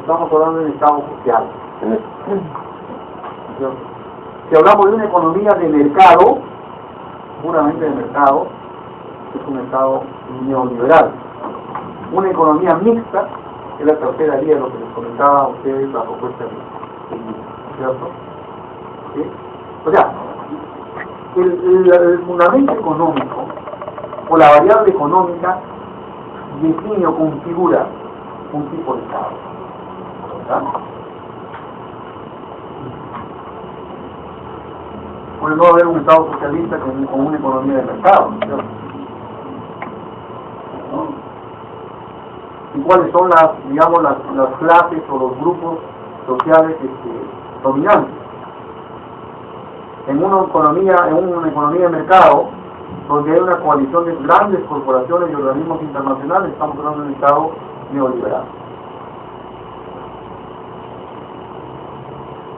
estamos hablando de un Estado social. Si hablamos de una economía de mercado, puramente de mercado, es un Estado neoliberal. Una economía mixta, que es la tercera vía de lo que les comentaba a ustedes la propuesta de ¿cierto? ¿Sí? O sea, el fundamento económico o la variable económica define o configura un tipo de Estado, ¿verdad? Puede no haber un Estado socialista con una economía de mercado, ¿cierto? ¿Y cuáles son las clases o los grupos sociales dominantes? En una economía de mercado, donde hay una coalición de grandes corporaciones y organismos internacionales, estamos hablando de un Estado neoliberal.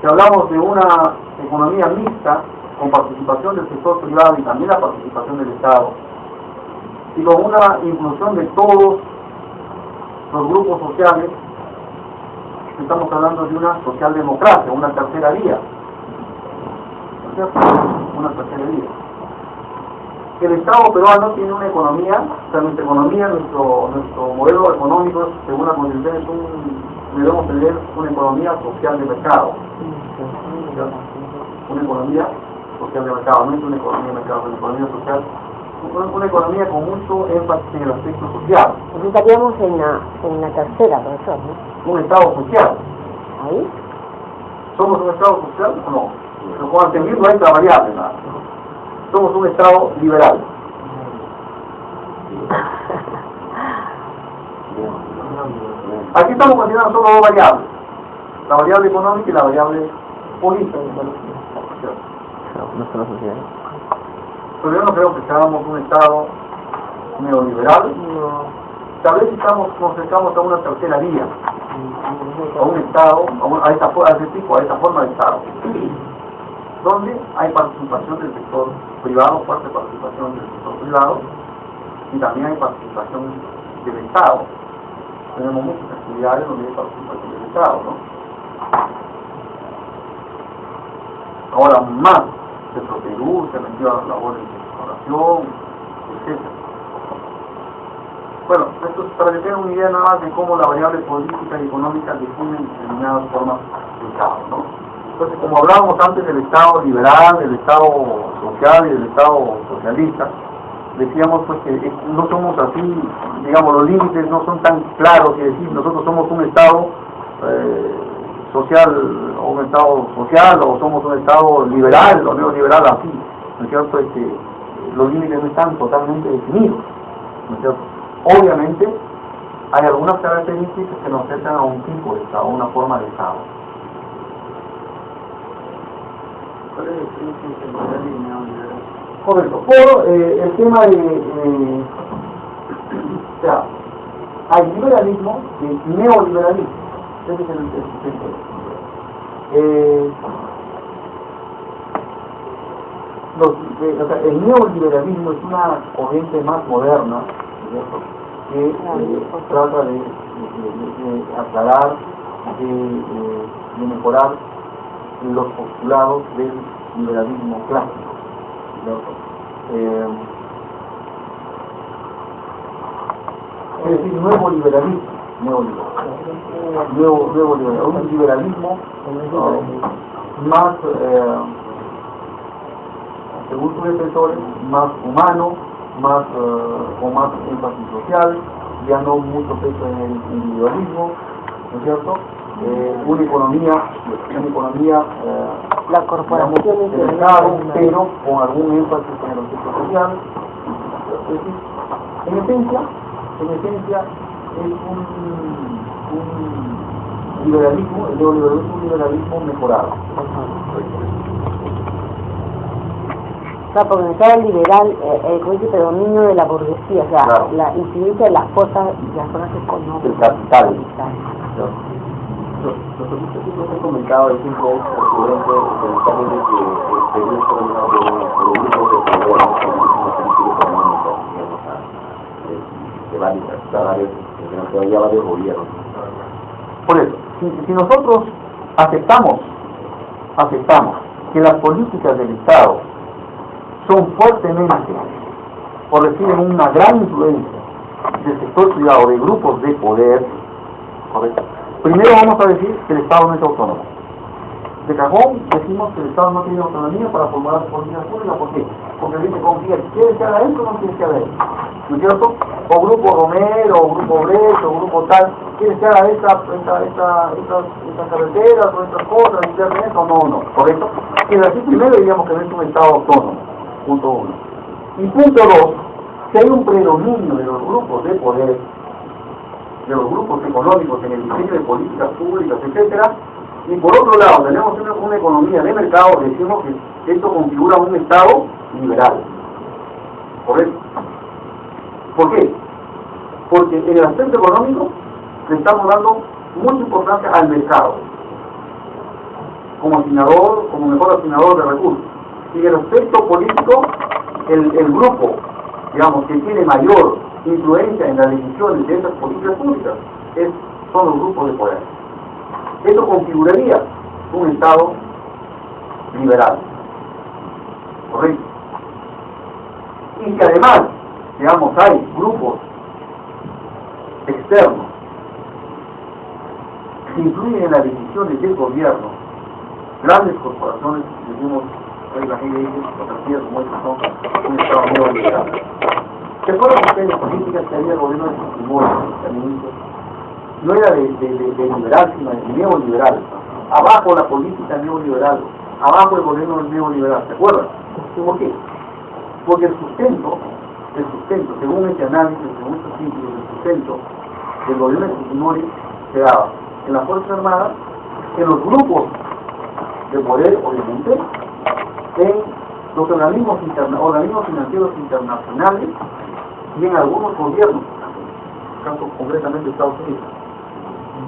Si hablamos de una economía mixta, con participación del sector privado y también la participación del Estado, y con una inclusión de todos los grupos sociales, estamos hablando de una socialdemocracia, una tercera vía. ¿No es cierto? Una tercera vía. El Estado peruano tiene una economía, o sea, nuestra economía, nuestro modelo económico, según la Constitución, debemos tener una economía social de mercado. ¿Cierto? Una economía social de mercado, no es una economía de mercado, es una economía social. Una economía con mucho énfasis en el aspecto social. Entonces estaríamos en la tercera, profesor, ¿no? Un Estado social. ¿Ahí? ¿Somos un Estado social o no? Pero con entendiendo a esta variable, nada. Somos un Estado liberal. Aquí estamos considerando solo dos variables. La variable económica y la variable política. Nuestra sociedad. Pero yo no creo que seamos un Estado neoliberal. Tal vez nos acercamos a una tercera vía, a un Estado, a esta forma de Estado, donde hay participación del sector privado, fuerte participación del sector privado, y también hay participación del Estado. Tenemos muchas actividades donde hay participación del Estado, ¿no? Ahora más Perú se metió a las labores de exploración, etc. Bueno, esto es para que tengan una idea nada más de cómo la variable política y económica definen determinadas formas de Estado, ¿no? Entonces, como hablábamos antes del Estado liberal, del Estado social y del Estado socialista, decíamos pues que no somos así, digamos, los límites no son tan claros y decir nosotros somos un Estado social o un Estado social o somos un Estado liberal o neoliberal así, ¿no es cierto? Los límites no están totalmente definidos, ¿no es cierto? Obviamente hay algunas características que nos acercan a un tipo de Estado, a una forma de Estado. ¿Cuál es la diferencia entre liberal y neoliberal? Correcto, por el tema de o sea, hay liberalismo y neoliberalismo. Ese es el neoliberalismo es una corriente más moderna, ¿cierto? Que trata de aclarar, de mejorar los postulados del liberalismo clásico, ¿cierto? Es decir, nuevo liberalismo, nuevo liberalismo, un liberalismo más, según sus defensores, más humano, con más énfasis social, ya no mucho peso en el individualismo, ¿no es cierto? Una economía la corporación de mercado, pero con algún énfasis en el aspecto social. Es decir, en esencia es un liberalismo, el neoliberalismo es un liberalismo mejorado. Claro, porque en el Estado liberal con ese predominio de la burguesía, o sea, claro, la incidencia de las fuerzas económicas. El capital. Los servicios que he comentado es un presidente del Estado de que Perú es gobernado por un grupo de poder económico, de varios gobiernos. Por eso, si nosotros aceptamos que las políticas del Estado son fuertemente o reciben una gran influencia del sector privado, de grupos de poder, ¿correcto? Primero vamos a decir que el Estado no es autónomo. De cajón decimos que el Estado no tiene autonomía para formular políticas públicas. ¿Por qué? Porque dice confía, ¿quiere que haga esto o no quiere que haga esto? ¿No es cierto? O grupo Romero, o grupo Brecht, o grupo tal, ¿quiere que haga estas carreteras o estas cosas, internet o no? ¿Correcto? Y así primero diríamos que no es un Estado autónomo, punto uno. Y punto dos, si hay un predominio de los grupos de poder, de los grupos económicos en el diseño de políticas públicas, etcétera, y por otro lado tenemos una economía de mercado, decimos que esto configura un Estado liberal. ¿Correcto? ¿Por qué? Porque en el aspecto económico le estamos dando mucha importancia al mercado como asignador, como mejor asignador de recursos. Y en el aspecto político, el grupo, digamos, que tiene mayor influencia en las decisiones de esas políticas públicas son los grupos de poder. Eso configuraría un Estado liberal. ¿Correcto? Y que además, digamos, hay grupos externos que influyen en las decisiones del gobierno, grandes corporaciones, decimos, oiga, conocidas como estas son un Estado neoliberal. ¿Se acuerdan ustedes de políticas que había el gobierno de Fujimori al inicio? No era de liberal, sino de neoliberal. Abajo la política neoliberal, abajo el gobierno neoliberal, ¿se acuerdan? ¿Por qué? Porque el sustento, según este análisis, según estos títulos, el sustento del gobierno de Fujimori se daba en las Fuerzas Armadas, en los grupos de poder, obviamente, en los organismos financieros internacionales y en algunos gobiernos, caso concretamente de Estados Unidos,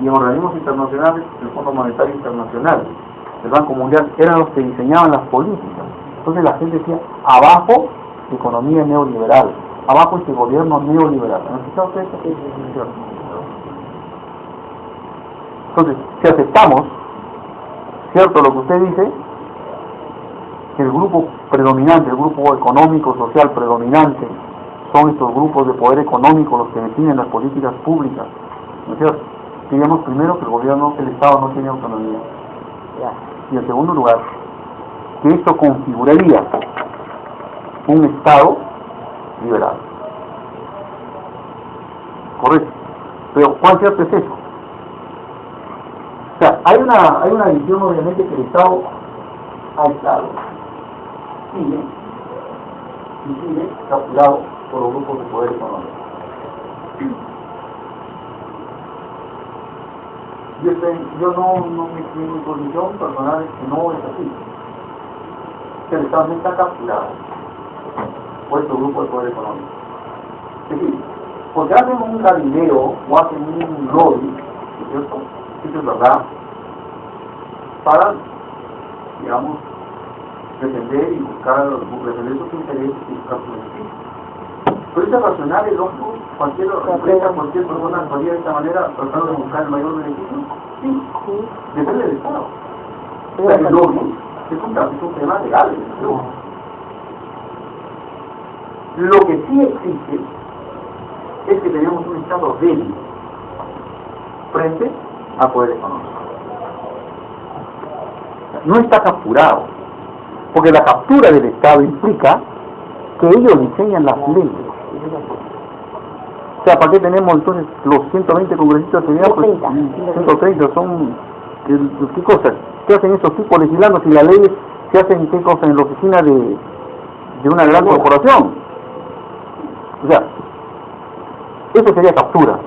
y en organismos internacionales, el Fondo Monetario Internacional, el Banco Mundial, eran los que diseñaban las políticas. Entonces la gente decía, abajo economía neoliberal, abajo este gobierno neoliberal. ¿Han escuchado ustedes esta definición? Entonces, si aceptamos, cierto lo que usted dice, que el grupo predominante, el grupo económico, social predominante, son estos grupos de poder económico los que definen las políticas públicas, ¿no es cierto? Diríamos primero que el Estado no tiene autonomía. Y en segundo lugar, que esto configuraría un Estado liberal. Correcto. Pero ¿cuán cierto es eso? O sea, hay una visión obviamente que el Estado ha estado sigue capturado por los grupos de poder económico. Yo mi posición personal es que no es así. Que el Estado no está capturado por estos grupos de poder económico. Es decir, porque hacen un galileo o hacen un lobby, ¿cierto? Eso es verdad, para, digamos, defender y buscar defender sus intereses y buscar sus beneficios. Pero es racional, es lógico, cualquier empresa, cualquier persona actuaría de esta manera tratando de buscar el mayor beneficio. Sí, depende del Estado. O sea, el lobby es un tema legal. Lo que sí existe es que tenemos un Estado débil frente al poder económico. No está capturado, porque la captura del Estado implica que ellos diseñan las leyes. O sea, ¿para qué tenemos entonces los 120 congresistas que pues, 130 son... ¿Qué cosas? ¿Qué hacen estos tipos legislando si las leyes se hacen qué cosas en la oficina de una gran corporación? O sea, eso sería captura.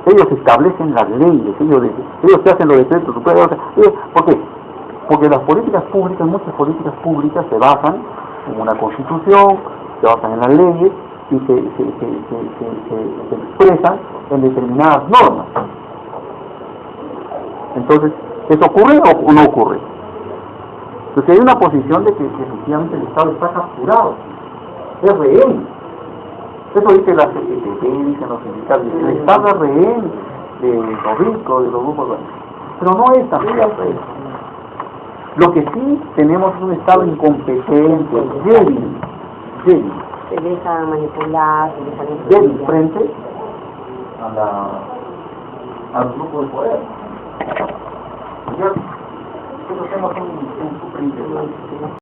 Ellos establecen las leyes, ellos se hacen los decretos superiores. ¿Por qué? Porque las políticas públicas, muchas políticas públicas se basan en una constitución, se basan en las leyes y se expresan en determinadas normas. Entonces, ¿eso ocurre o no ocurre? Entonces hay una posición de que efectivamente el Estado está capturado, es rehén. Eso dice la CGT, dicen los sindicatos, el Estado es rehén de los ricos, de los grupos ricos. Pero no es tan cierto eso. Lo que sí tenemos es un Estado incompetente, débil, Se deja manipular, se deja débil frente al grupo de poder. Estos temas son súper interesantes.